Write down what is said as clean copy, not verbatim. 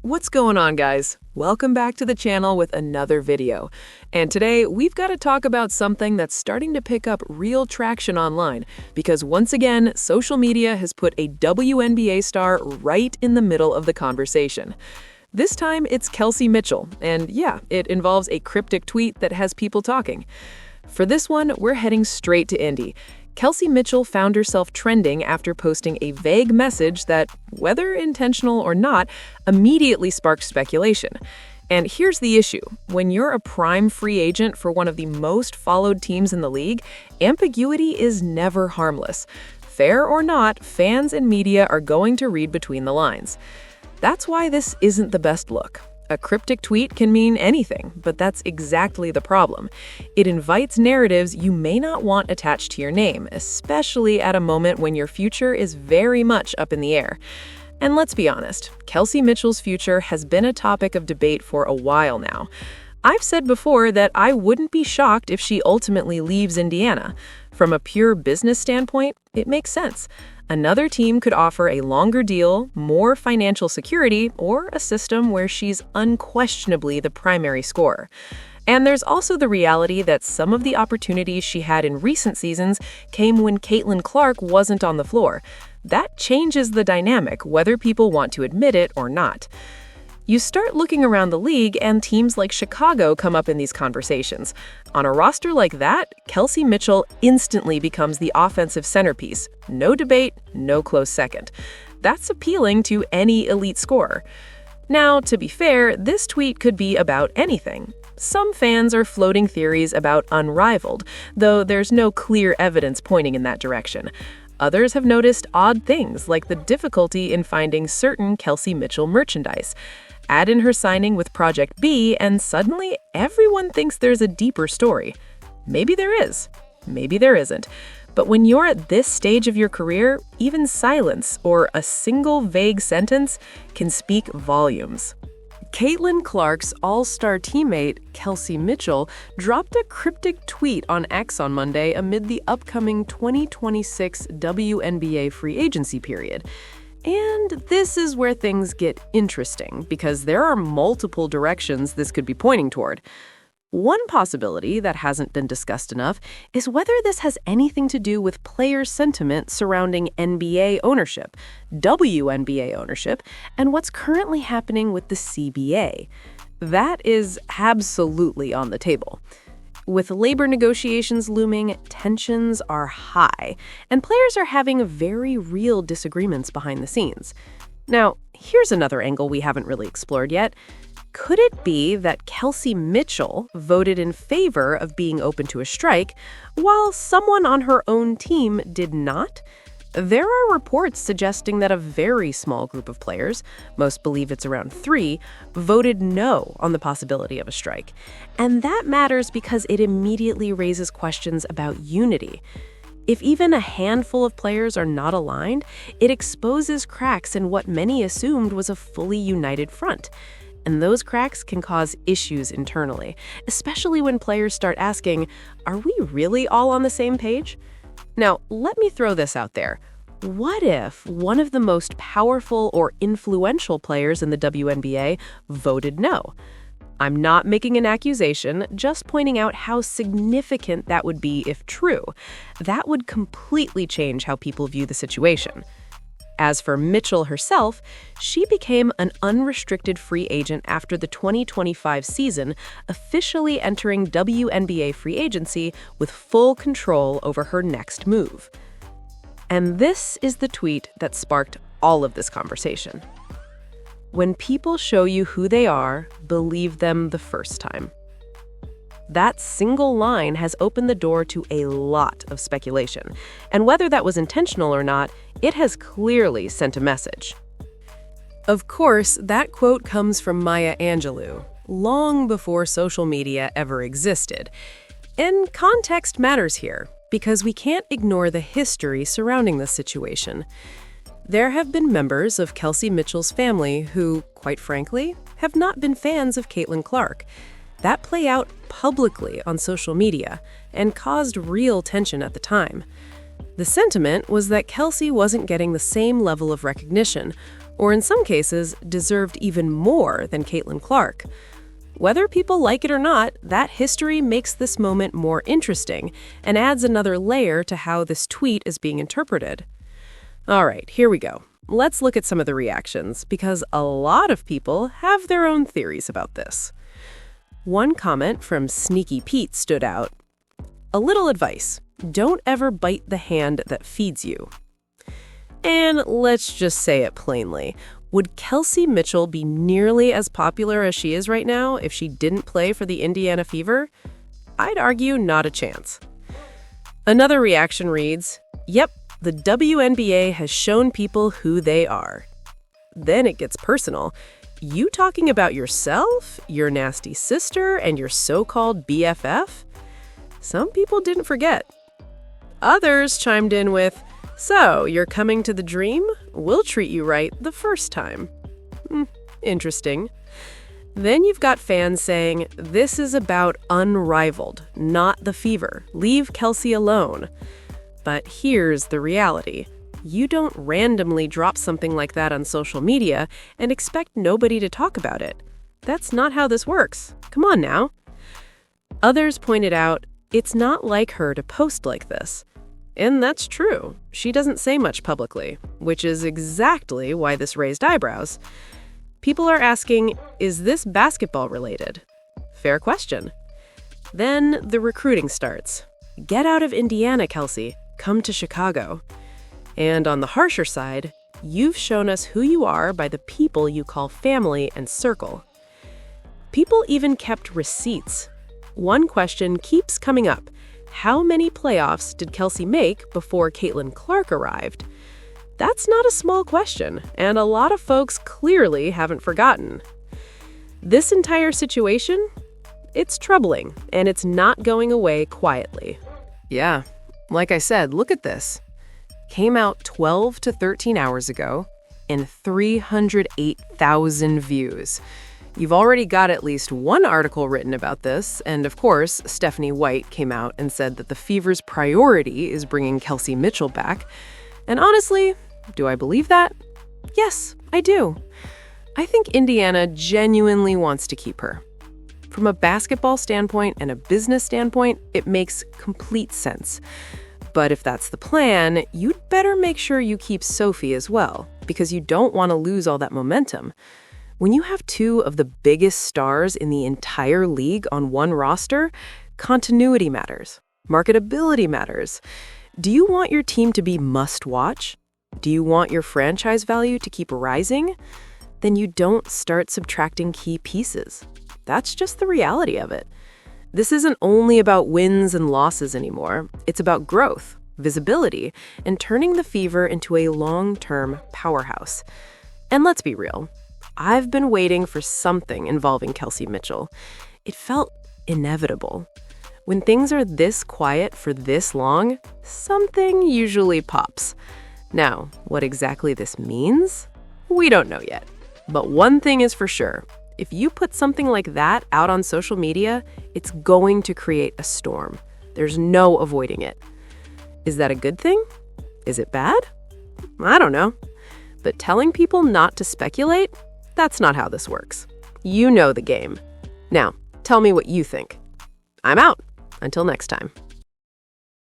What's going on, guys? Welcome back to the channel with another video. And today, we've got to talk about something that's starting to pick up real traction online, because once again, social media has put a WNBA star right in the middle of the conversation. This time, it's Kelsey Mitchell, and yeah, it involves a cryptic tweet that has people talking. For this one, we're heading straight to Indy. Kelsey Mitchell found herself trending after posting a vague message that, whether intentional or not, immediately sparked speculation. And here's the issue. When you're a prime free agent for one of the most followed teams in the league, ambiguity is never harmless. Fair or not, fans and media are going to read between the lines. That's why this isn't the best look. A cryptic tweet can mean anything, but that's exactly the problem. It invites narratives you may not want attached to your name, especially at a moment when your future is very much up in the air. And let's be honest, Kelsey Mitchell's future has been a topic of debate for a while now. I've said before that I wouldn't be shocked if she ultimately leaves Indiana. From a pure business standpoint, it makes sense. Another team could offer a longer deal, more financial security, or a system where she's unquestionably the primary scorer. And there's also the reality that some of the opportunities she had in recent seasons came when Caitlin Clark wasn't on the floor. That changes the dynamic, whether people want to admit it or not. You start looking around the league, and teams like Chicago come up in these conversations. On a roster like that, Kelsey Mitchell instantly becomes the offensive centerpiece. No debate, no close second. That's appealing to any elite scorer. Now, to be fair, this tweet could be about anything. Some fans are floating theories about unrivaled, though there's no clear evidence pointing in that direction. Others have noticed odd things, like the difficulty in finding certain Kelsey Mitchell merchandise. Add in her signing with Project B, and suddenly everyone thinks there's a deeper story. Maybe there is, maybe there isn't. But when you're at this stage of your career, even silence or a single vague sentence can speak volumes. Caitlin Clark's all-star teammate, Kelsey Mitchell, dropped a cryptic tweet on X on Monday amid the upcoming 2026 WNBA free agency period. And this is where things get interesting, because there are multiple directions this could be pointing toward. One possibility that hasn't been discussed enough is whether this has anything to do with player sentiment surrounding NBA ownership, WNBA ownership, and what's currently happening with the CBA. That is absolutely on the table. With labor negotiations looming, tensions are high, and players are having very real disagreements behind the scenes. Now, here's another angle we haven't really explored yet. Could it be that Kelsey Mitchell voted in favor of being open to a strike, while someone on her own team did not? There are reports suggesting that a very small group of players, most believe it's around 3, voted no on the possibility of a strike. And that matters because it immediately raises questions about unity. If even a handful of players are not aligned, it exposes cracks in what many assumed was a fully united front. And those cracks can cause issues internally, especially when players start asking, are we really all on the same page? Now, let me throw this out there. What if one of the most powerful or influential players in the WNBA voted no? I'm not making an accusation, just pointing out how significant that would be if true. That would completely change how people view the situation. As for Mitchell herself, she became an unrestricted free agent after the 2025 season, officially entering WNBA free agency with full control over her next move. And this is the tweet that sparked all of this conversation. When people show you who they are, believe them the first time. That single line has opened the door to a lot of speculation, and whether that was intentional or not, it has clearly sent a message. Of course, that quote comes from Maya Angelou, long before social media ever existed. And context matters here, because we can't ignore the history surrounding this situation. There have been members of Kelsey Mitchell's family who, quite frankly, have not been fans of Caitlin Clark. That played out publicly on social media and caused real tension at the time. The sentiment was that Kelsey wasn't getting the same level of recognition, or in some cases, deserved even more than Caitlin Clark. Whether people like it or not, that history makes this moment more interesting and adds another layer to how this tweet is being interpreted. All right, here we go. Let's look at some of the reactions, because a lot of people have their own theories about this. One comment from Sneaky Pete stood out. A little advice: don't ever bite the hand that feeds you. And let's just say it plainly. Would Kelsey Mitchell be nearly as popular as she is right now if she didn't play for the Indiana Fever? I'd argue not a chance. Another reaction reads, "Yep, the WNBA has shown people who they are." Then it gets personal. You talking about yourself, your nasty sister, and your so-called BFF? Some people didn't forget. Others chimed in with, "So, you're coming to the dream? We'll treat you right the first time." Interesting. Then you've got fans saying, "This is about unrivaled, not the Fever. Leave Kelsey alone." But here's the reality. You don't randomly drop something like that on social media and expect nobody to talk about it. That's not how this works. Come on now. Others pointed out, it's not like her to post like this. And that's true. She doesn't say much publicly, which is exactly why this raised eyebrows. People are asking, is this basketball related? Fair question. Then the recruiting starts. Get out of Indiana, Kelsey. Come to Chicago. And on the harsher side, you've shown us who you are by the people you call family and circle. People even kept receipts. One question keeps coming up. How many playoffs did Kelsey make before Caitlin Clark arrived? That's not a small question, and a lot of folks clearly haven't forgotten. This entire situation, it's troubling, and it's not going away quietly. Yeah, like I said, look at this. Came out 12 to 13 hours ago, and 308,000 views. You've already got at least one article written about this, and of course, Stephanie White came out and said that the Fever's priority is bringing Kelsey Mitchell back. And honestly, do I believe that? Yes, I do. I think Indiana genuinely wants to keep her. From a basketball standpoint and a business standpoint, it makes complete sense. But if that's the plan, you'd better make sure you keep Sophie as well, because you don't want to lose all that momentum. When you have two of the biggest stars in the entire league on one roster, continuity matters. Marketability matters. Do you want your team to be must-watch? Do you want your franchise value to keep rising? Then you don't start subtracting key pieces. That's just the reality of it. This isn't only about wins and losses anymore. It's about growth, visibility, and turning the Fever into a long-term powerhouse. And let's be real. I've been waiting for something involving Kelsey Mitchell. It felt inevitable. When things are this quiet for this long, something usually pops. Now, what exactly this means? We don't know yet. But one thing is for sure. If you put something like that out on social media, it's going to create a storm. There's no avoiding it. Is that a good thing? Is it bad? I don't know. But telling people not to speculate, that's not how this works. You know the game. Now, tell me what you think. I'm out. Until next time.